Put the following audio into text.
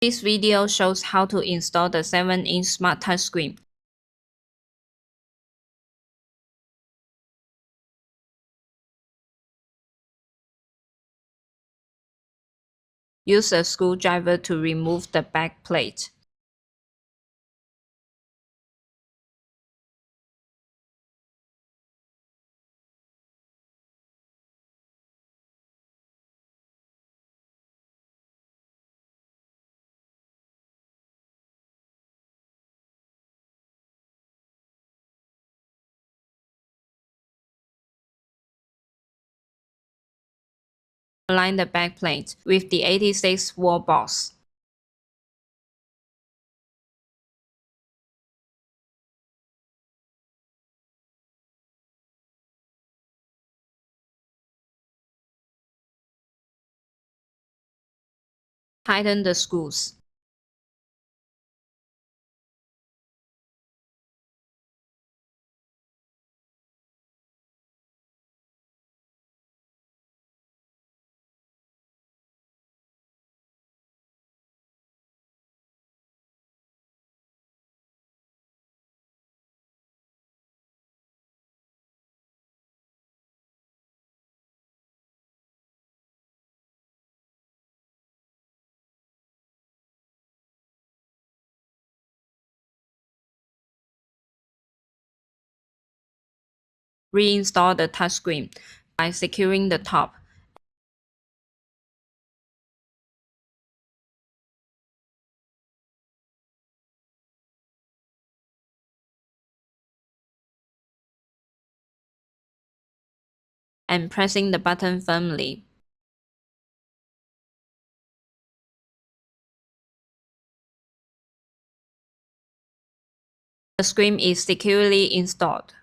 This video shows how to install the 7-inch Smart Touchscreen. Use a screwdriver to remove the back plate. Align the back plate with the 86 wall box. Tighten the screws. Reinstall the touchscreen by securing the top. And pressing the button firmly. The screen is securely installed.